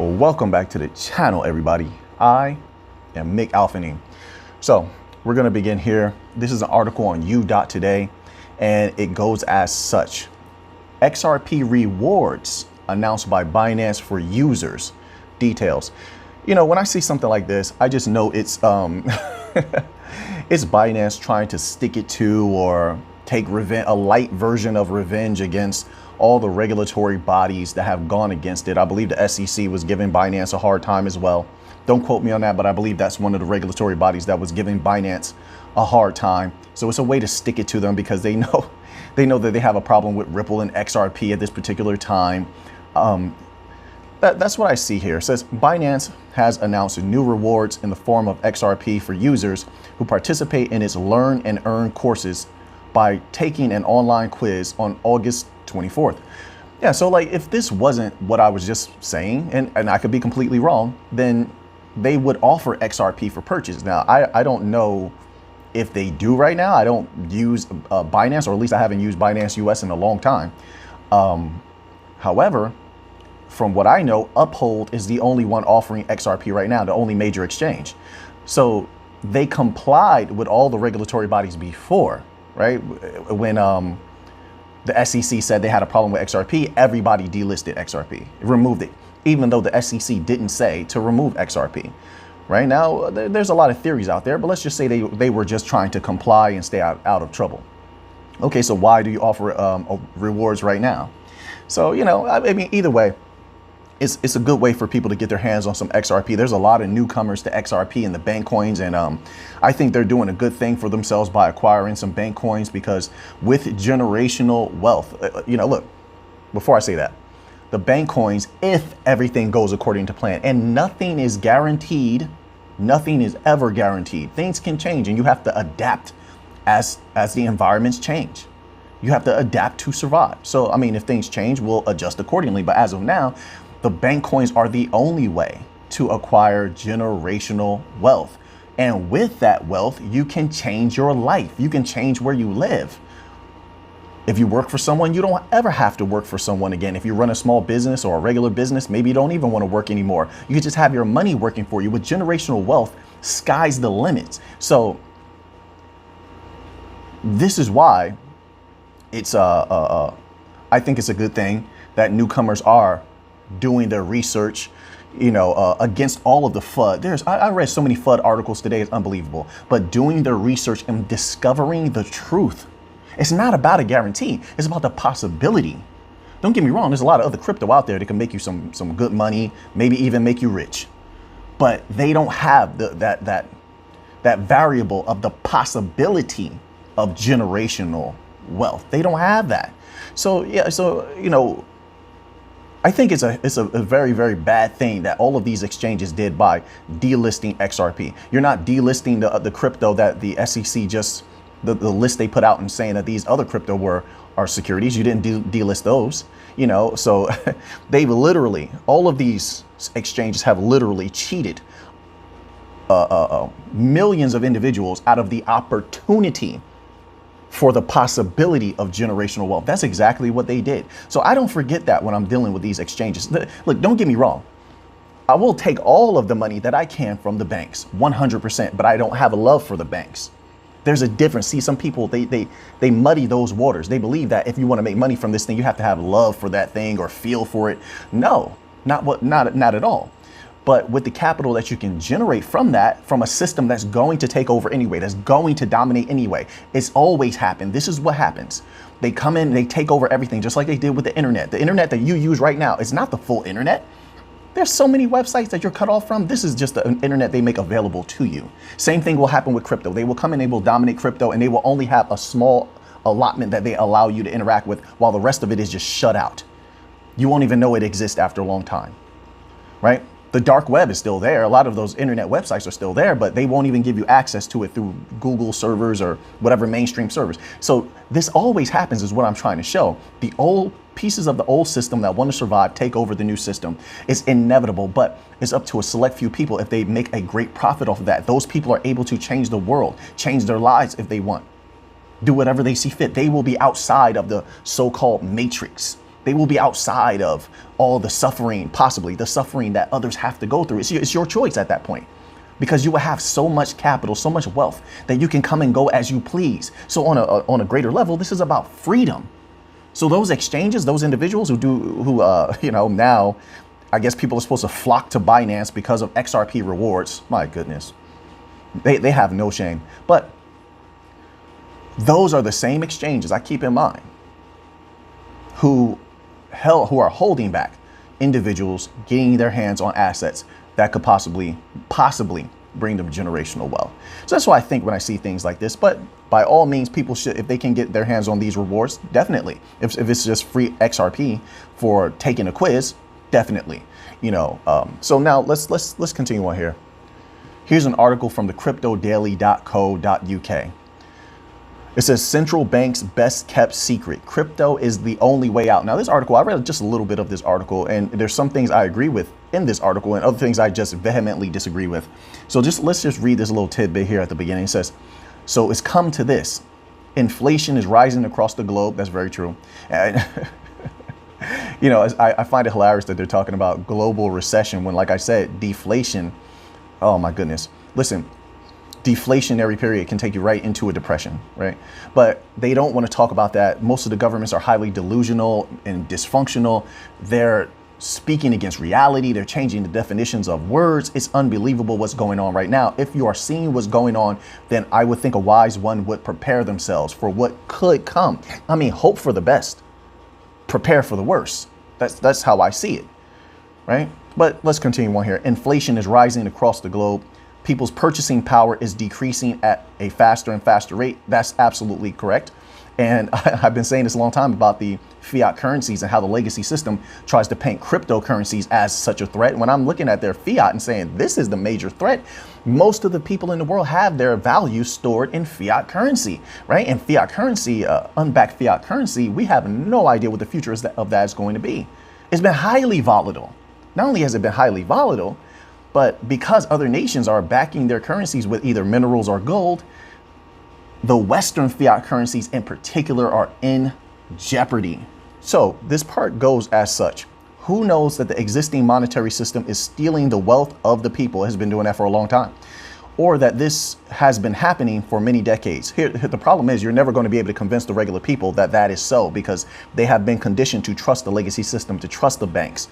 Welcome back to the channel, everybody. I am Auphanim. So we're going to begin here. This is an article on U.Today, and it goes as such. XRP rewards announced by Binance for users. Details. You know, when I see something like this, I just know it's it's Binance trying to stick it to or take revenge, a light version of revenge against all the regulatory bodies that have gone against it. I believe the SEC was giving Binance a hard time as well. Don't quote me on that, but I believe that's one of the regulatory bodies that was giving Binance a hard time. So it's a way to stick it to them because they know that they have a problem with Ripple and XRP at this particular time. That's what I see here. It says Binance has announced new rewards in the form of XRP for users who participate in its Learn and Earn courses by taking an online quiz on August 24th. Yeah, so like if this wasn't what I was just saying, and I could be completely wrong, then they would offer XRP for purchase. Now, I don't know if they do right now. I don't use Binance, or at least I haven't used Binance US in a long time. However, from what I know, Uphold is the only one offering XRP right now, the only major exchange. So they complied with all the regulatory bodies before, right? When the SEC said they had a problem with XRP, everybody delisted XRP, removed it, even though the SEC didn't say to remove XRP. Right now, there's a lot of theories out there, but let's just say they were just trying to comply and stay out of trouble. Okay, so why do you offer rewards right now? So, you know, I mean, either way, it's a good way for people to get their hands on some XRP. There's a lot of newcomers to XRP and the bank coins, and I think they're doing a good thing for themselves by acquiring some bank coins, because with generational wealth, you know, look, before I say that, the bank coins, if everything goes according to plan, and nothing is guaranteed, nothing is ever guaranteed. Things can change, and you have to adapt as the environments change. You have to adapt to survive. So, I mean, if things change, we'll adjust accordingly. But as of now, the bank coins are the only way to acquire generational wealth. And with that wealth, you can change your life. You can change where you live. If you work for someone, you don't ever have to work for someone again. If you run a small business or a regular business, maybe you don't even want to work anymore. You can just have your money working for you. With generational wealth, sky's the limit. So this is why it's I think it's a good thing that newcomers are doing their research, you know, against all of the FUD. I read so many FUD articles today, it's unbelievable. But doing their research and discovering the truth. It's not about a guarantee. It's about the possibility. Don't get me wrong. There's a lot of other crypto out there that can make you some good money, maybe even make you rich. But they don't have that variable of the possibility of generational wealth. They don't have that. So yeah, so you know, I think it's a very, very bad thing that all of these exchanges did by delisting XRP. You're not delisting the crypto that the SEC just, the list they put out and saying that these other crypto are securities. You didn't delist those, you know, so they've literally, all of these exchanges have literally cheated millions of individuals out of the opportunity for the possibility of generational wealth. That's exactly what they did. So I don't forget that when I'm dealing with these exchanges. Look, don't get me wrong. I will take all of the money that I can from the banks, 100%, but I don't have a love for the banks. There's a difference. See, some people, they muddy those waters. They believe that if you want to make money from this thing, you have to have love for that thing or feel for it. No, not at all. But with the capital that you can generate from that, from a system that's going to take over anyway, that's going to dominate anyway, it's always happened. This is what happens. They come in, they take over everything, just like they did with the internet. The internet that you use right now is not the full internet. There's so many websites that you're cut off from. This is just the internet they make available to you. Same thing will happen with crypto. They will come in, they will dominate crypto, and they will only have a small allotment that they allow you to interact with, while the rest of it is just shut out. You won't even know it exists after a long time, right? The dark web is still there. A lot of those internet websites are still there, but they won't even give you access to it through Google servers or whatever mainstream servers. So this always happens, is what I'm trying to show. The old pieces of the old system that want to survive take over the new system. It's inevitable, but it's up to a select few people if they make a great profit off of that. Those people are able to change the world, change their lives if they want. Do whatever they see fit. They will be outside of the so-called matrix. They will be outside of all the suffering, possibly the suffering that others have to go through. It's your choice at that point, because you will have so much capital, so much wealth that you can come and go as you please. So on a greater level, this is about freedom. So those exchanges, those individuals now, I guess people are supposed to flock to Binance because of XRP rewards. My goodness, they have no shame. But those are the same exchanges, I keep in mind, who are holding back individuals getting their hands on assets that could possibly bring them generational wealth. So that's why I think when I see things like this, but by all means, people should, if they can get their hands on these rewards, definitely. If it's just free XRP for taking a quiz, definitely. So now let's continue on here. Here's an article from the cryptodaily.co.uk. It says central bank's best kept secret. Crypto is the only way out. Now, this article, I read just a little bit of this article, and there's some things I agree with in this article and other things I just vehemently disagree with. So let's just read this little tidbit here at the beginning. It says, so it's come to this. Inflation is rising across the globe. That's very true. And I find it hilarious that they're talking about global recession when, like I said, deflation. Oh, my goodness. Listen. Deflationary period can take you right into a depression, right? But they don't want to talk about that. Most of the governments are highly delusional and dysfunctional. They're speaking against reality. They're changing the definitions of words. It's unbelievable what's going on right now. If you are seeing what's going on, then I would think a wise one would prepare themselves for what could come. I mean, hope for the best, prepare for the worst. That's how I see it, right? But let's continue on here. Inflation is rising across the globe. People's purchasing power is decreasing at a faster and faster rate. That's absolutely correct. And I've been saying this a long time about the fiat currencies and how the legacy system tries to paint cryptocurrencies as such a threat. When I'm looking at their fiat and saying this is the major threat, most of the people in the world have their value stored in fiat currency, right? And fiat currency, unbacked fiat currency, we have no idea what the future of that is going to be. It's been highly volatile. Not only has it been highly volatile, but because other nations are backing their currencies with either minerals or gold, the Western fiat currencies in particular are in jeopardy. So this part goes as such. Who knows that the existing monetary system is stealing the wealth of the people? It has been doing that for a long time. Or that this has been happening for many decades. Here, the problem is you're never going to be able to convince the regular people that that is so, because they have been conditioned to trust the legacy system, to trust the banks.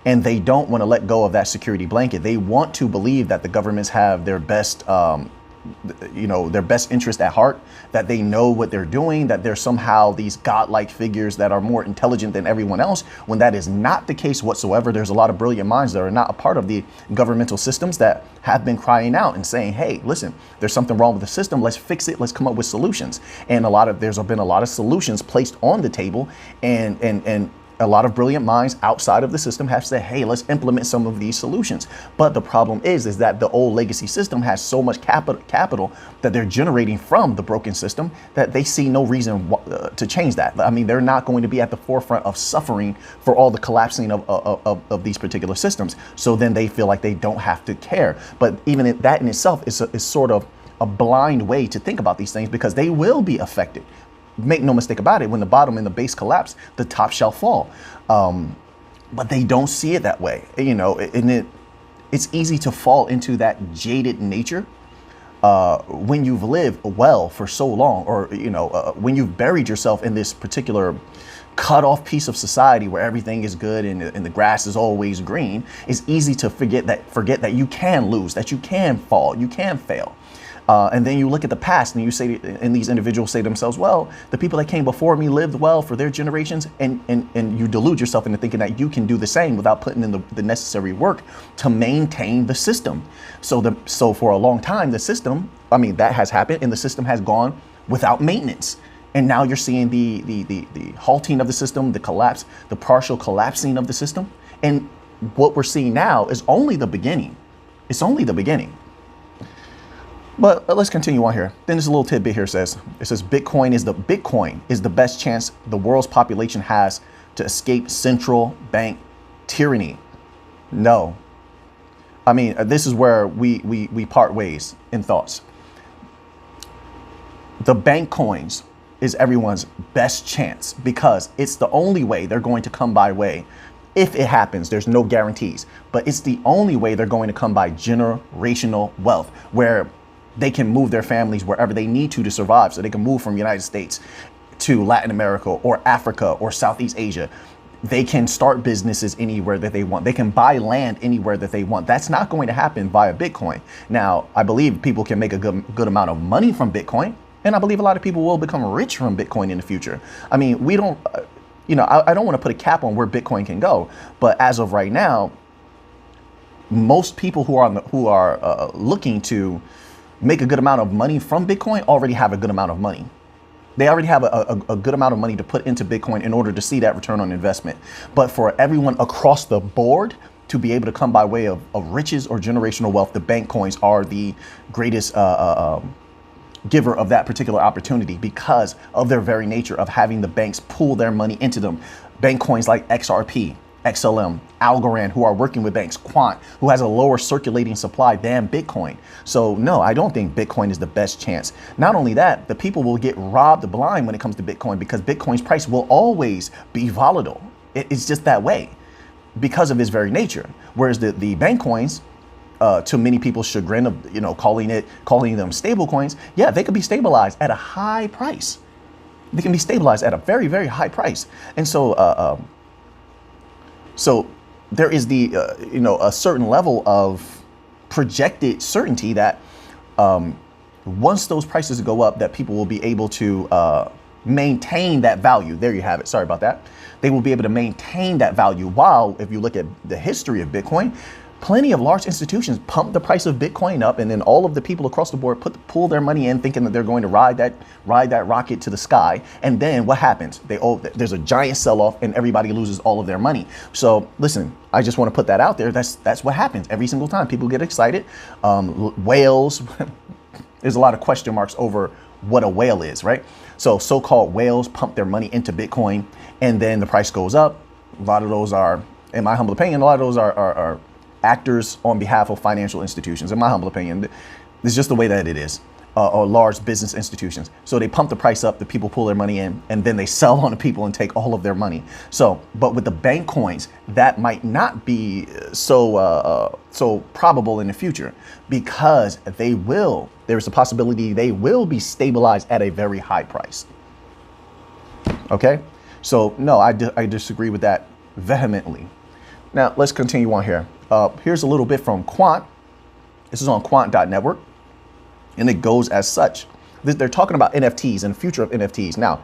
And they don't want to let go of that security blanket. They want to believe that the governments have their best, their best interest at heart, that they know what they're doing, that they're somehow these godlike figures that are more intelligent than everyone else, when that is not the case whatsoever. There's a lot of brilliant minds that are not a part of the governmental systems that have been crying out and saying, hey, listen, there's something wrong with the system. Let's fix it. Let's come up with solutions. And there's been a lot of solutions placed on the table, and a lot of brilliant minds outside of the system have said, hey, let's implement some of these solutions. But the problem is that the old legacy system has so much capital that they're generating from the broken system that they see no reason to change that. I mean, they're not going to be at the forefront of suffering for all the collapsing of these particular systems. So then they feel like they don't have to care. But even that in itself is sort of a blind way to think about these things, because they will be affected. Make no mistake about it, when the bottom and the base collapse, the top shall fall. But they don't see it that way, and it's easy to fall into that jaded nature when you've lived well for so long, or, when you've buried yourself in this particular cut off piece of society where everything is good and the grass is always green. It's easy to forget that you can lose, that you can fall, you can fail. And then you look at the past and you say, and these individuals say to themselves, well, the people that came before me lived well for their generations, and you delude yourself into thinking that you can do the same without putting in the necessary work to maintain the system. So for a long time, the system, that has happened, and the system has gone without maintenance. And now you're seeing the halting of the system, the collapse, the partial collapsing of the system. And what we're seeing now is only the beginning. It's only the beginning. But let's continue on here. Then there's a little tidbit here. It says Bitcoin is the best chance the world's population has to escape central bank tyranny. No. This is where we part ways in thoughts. The bank coins is everyone's best chance because it's the only way they're going to come by way. If it happens, there's no guarantees, but it's the only way they're going to come by generational wealth where they can move their families wherever they need to survive. So they can move from the United States to Latin America or Africa or Southeast Asia. They can start businesses anywhere that they want. They can buy land anywhere that they want. That's not going to happen via Bitcoin. Now, I believe people can make a good amount of money from Bitcoin. And I believe a lot of people will become rich from Bitcoin in the future. I mean, we don't, I don't want to put a cap on where Bitcoin can go. But as of right now, most people who are looking to make a good amount of money from Bitcoin already have a good amount of money. They already have a good amount of money to put into Bitcoin in order to see that return on investment. But for everyone across the board to be able to come by way of riches or generational wealth, the bank coins are the greatest giver of that particular opportunity because of their very nature of having the banks pull their money into them. Bank coins like XRP, XLM, Algorand, who are working with banks, Quant, who has a lower circulating supply than Bitcoin. So no, I don't think Bitcoin is the best chance. Not only that, the people will get robbed blind when it comes to Bitcoin because Bitcoin's price will always be volatile. It's just that way because of its very nature. Whereas the bank coins, to many people's chagrin of, calling them stable coins, yeah, they could be stabilized at a high price. They can be stabilized at a very, very high price. And so, so there is a certain level of projected certainty that once those prices go up, that people will be able to maintain that value. There you have it. Sorry about that. They will be able to maintain that value. While if you look at the history of Bitcoin, plenty of large institutions pump the price of Bitcoin up, and then all of the people across the board pull their money in, thinking that they're going to ride that rocket to the sky. And then what happens? There's a giant sell-off, and everybody loses all of their money. So listen, I just want to put that out there. That's what happens every single time. People get excited. Whales. There's a lot of question marks over what a whale is, right? So so-called whales pump their money into Bitcoin, and then the price goes up. A lot of those are, in my humble opinion, are actors on behalf of financial institutions. In my humble opinion, it's just the way that it is, or large business institutions. So they pump the price up, the people pull their money in, and then they sell on the people and take all of their money. So, but with the bank coins, that might not be so probable in the future because there's a possibility they will be stabilized at a very high price. Okay, so no, I disagree with that vehemently. Now let's continue on here. Here's a little bit from Quant. This is on quant.network, and it goes as such. They're talking about NFTs and the future of NFTs. Now,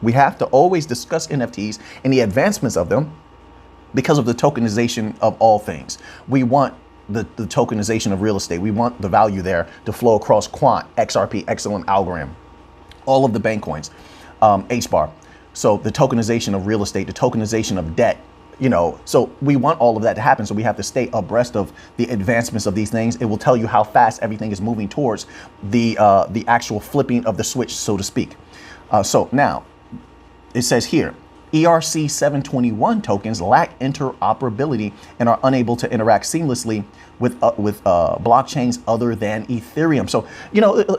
we have to always discuss NFTs and the advancements of them because of the tokenization of all things. We want the tokenization of real estate. We want the value there to flow across Quant, XRP, XLM, Algorand, all of the bank coins, HBAR. So the tokenization of real estate, the tokenization of debt, so we want all of that to happen. So we have to stay abreast of the advancements of these things. It will tell you how fast everything is moving towards the actual flipping of the switch, so to speak. So now it says here, ERC 721 tokens lack interoperability and are unable to interact seamlessly with blockchains other than Ethereum. So,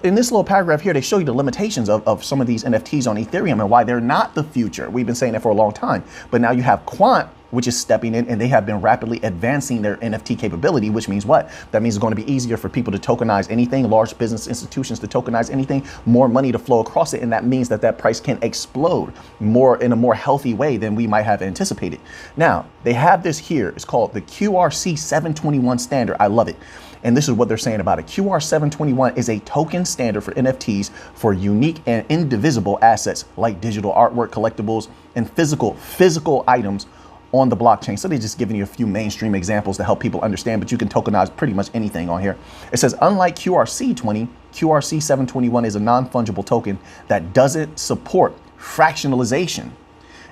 in this little paragraph here, they show you the limitations of some of these NFTs on Ethereum and why they're not the future. We've been saying that for a long time, but now you have Quant, which is stepping in, and they have been rapidly advancing their NFT capability, which means what? That means it's going to be easier for people to tokenize anything, large business institutions to tokenize anything, more money to flow across it, and that means that price can explode in a more healthy way than we might have anticipated. Now, they have this here. It's called the QRC 721 standard. I love it. And this is what they're saying about it. QR 721 is a token standard for NFTs for unique and indivisible assets like digital artwork, collectibles, and physical items on the blockchain. So they're just giving you a few mainstream examples to help people understand, but you can tokenize pretty much anything on here. It says, unlike QRC20, QRC 721 is a non-fungible token that doesn't support fractionalization.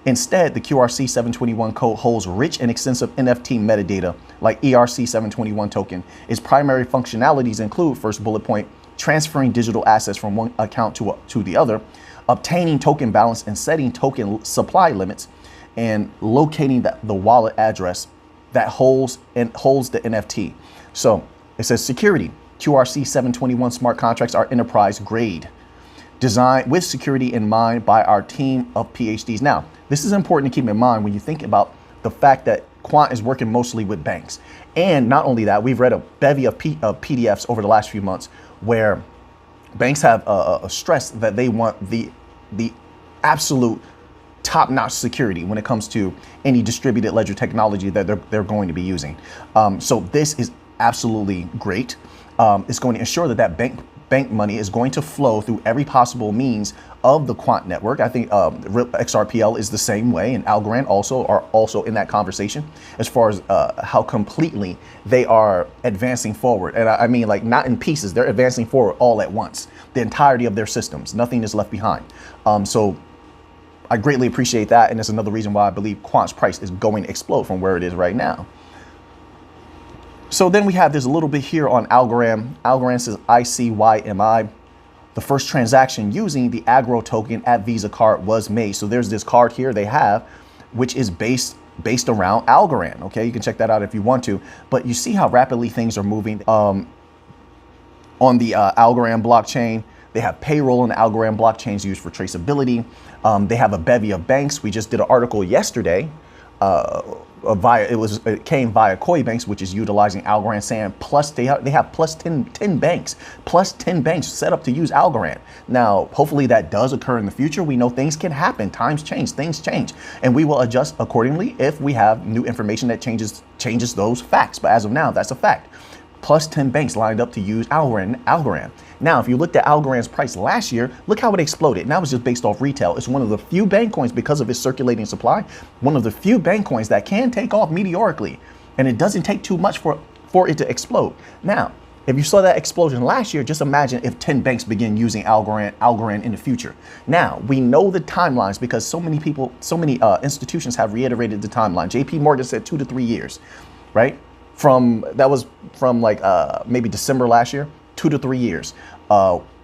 Instead, the QRC 721 code holds rich and extensive NFT metadata like ERC 721 token. Its primary functionalities include, first bullet point, transferring digital assets from one account to the other, obtaining token balance and setting token supply limits, and locating the wallet address that holds the NFT. So it says security. QRC 721 smart contracts are enterprise grade, designed with security in mind by our team of PhDs. Now, this is important to keep in mind when you think about the fact that Quant is working mostly with banks. And not only that, we've read a bevy of PDFs over the last few months where banks have stressed that they want the absolute top-notch security when it comes to any distributed ledger technology that they're going to be using. So this is absolutely great. It's going to ensure that bank money is going to flow through every possible means of the Quant network. I think XRPL is the same way, and Algorand are also in that conversation as far as how completely they are advancing forward. And I mean, like, not in pieces, they're advancing forward all at once, the entirety of their systems. Nothing is left behind. So I greatly appreciate that, and it's another reason why I believe Quant's price is going to explode from where it is right now. So then we have this a little bit here on Algorand. Algorand says ICYMI. The first transaction using the Agro token at Visa card was made. So there's this card here they have, which is based around Algorand. Okay, you can check that out if you want to. But you see how rapidly things are moving on the Algorand blockchain. They have payroll on the Algorand blockchains used for traceability. They have a bevy of banks. We just did an article yesterday. It came via Coinbanks, which is utilizing Algorand Sand. Plus, they have plus 10 banks set up to use Algorand. Now, hopefully that does occur in the future. We know things can happen. Times change, things change, and we will adjust accordingly if we have new information that changes those facts. But as of now, that's a fact. Plus 10 banks lined up to use Algorand. Now, if you looked at Algorand's price last year, look how it exploded. Now it's just based off retail. It's one of the few bank coins, because of its circulating supply, one of the few bank coins that can take off meteorically. And it doesn't take too much for it to explode. Now, if you saw that explosion last year, just imagine if 10 banks begin using Algorand in the future. Now, we know the timelines because so many institutions have reiterated the timeline. JP Morgan said 2 to 3 years, right? That was from maybe December last year, 2 to 3 years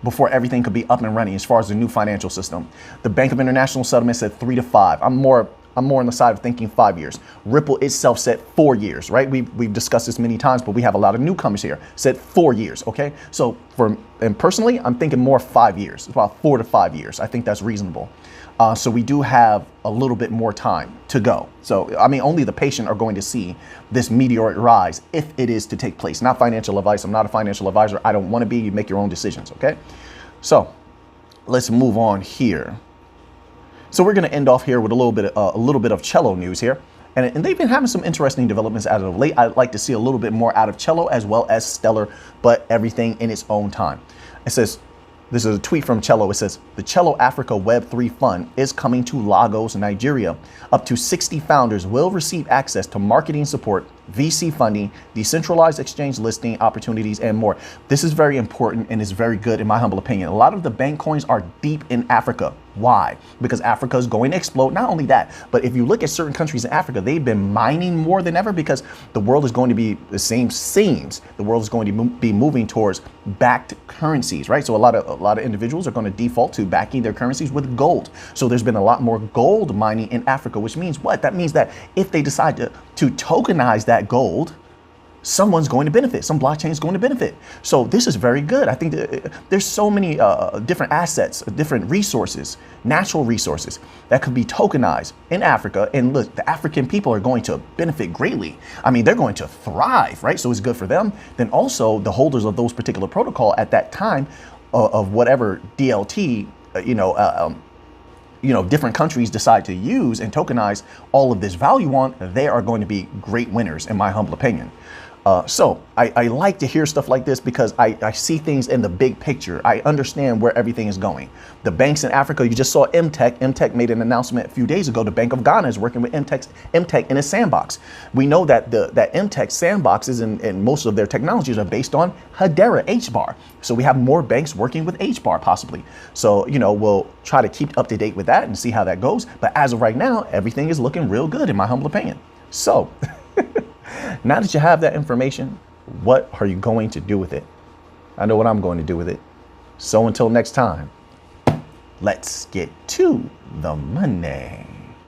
before everything could be up and running as far as the new financial system. The Bank of International Settlement said 3 to 5. I'm more on the side of thinking 5 years. Ripple itself said 4 years, right? We've discussed this many times, but we have a lot of newcomers here. Said 4 years, okay? So personally, I'm thinking more 5 years, about 4 to 5 years. I think that's reasonable. So we do have a little bit more time to go. So, I mean, only the patient are going to see this meteoric rise if it is to take place. Not financial advice. I'm not a financial advisor. I don't want to be. You make your own decisions, okay? So let's move on here. So we're going to end off here with a little bit of Celo news here. And they've been having some interesting developments as of late. I'd like to see a little bit more out of Celo as well as Stellar, but everything in its own time. It says, this is a tweet from Celo. It says, the Celo Africa Web3 Fund is coming to Lagos, Nigeria. Up to 60 founders will receive access to marketing support, VC funding, decentralized exchange listing opportunities, and more. This is very important and is very good in my humble opinion. A lot of the bank coins are deep in Africa. Why? Because Africa is going to explode. Not only that, but if you look at certain countries in Africa, they've been mining more than ever because the world is going to be the same seems. The world is going to be moving towards backed currencies, right? So a lot of individuals are going to default to backing their currencies with gold. So there's been a lot more gold mining in Africa, which means what? That means that if they decide to tokenize that gold, someone's going to benefit. Some blockchain is going to benefit. So this is very good. I think that there's so many different assets, different resources, natural resources that could be tokenized in Africa. And look, the African people are going to benefit greatly. I mean, they're going to thrive, right? So it's good for them. Then also the holders of those particular protocol at that time of whatever DLT, different countries decide to use and tokenize all of this value on, they are going to be great winners, in my humble opinion. So I like to hear stuff like this because I see things in the big picture. I understand where everything is going. The banks in Africa, you just saw MTech. MTech made an announcement a few days ago. The Bank of Ghana is working with MTech in a sandbox. We know that that MTech sandboxes and most of their technologies are based on Hedera HBAR. So we have more banks working with HBAR possibly. So, we'll try to keep up to date with that and see how that goes. But as of right now, everything is looking real good in my humble opinion. So now that you have that information, what are you going to do with it? I know what I'm going to do with it. So until next time, let's get to the money.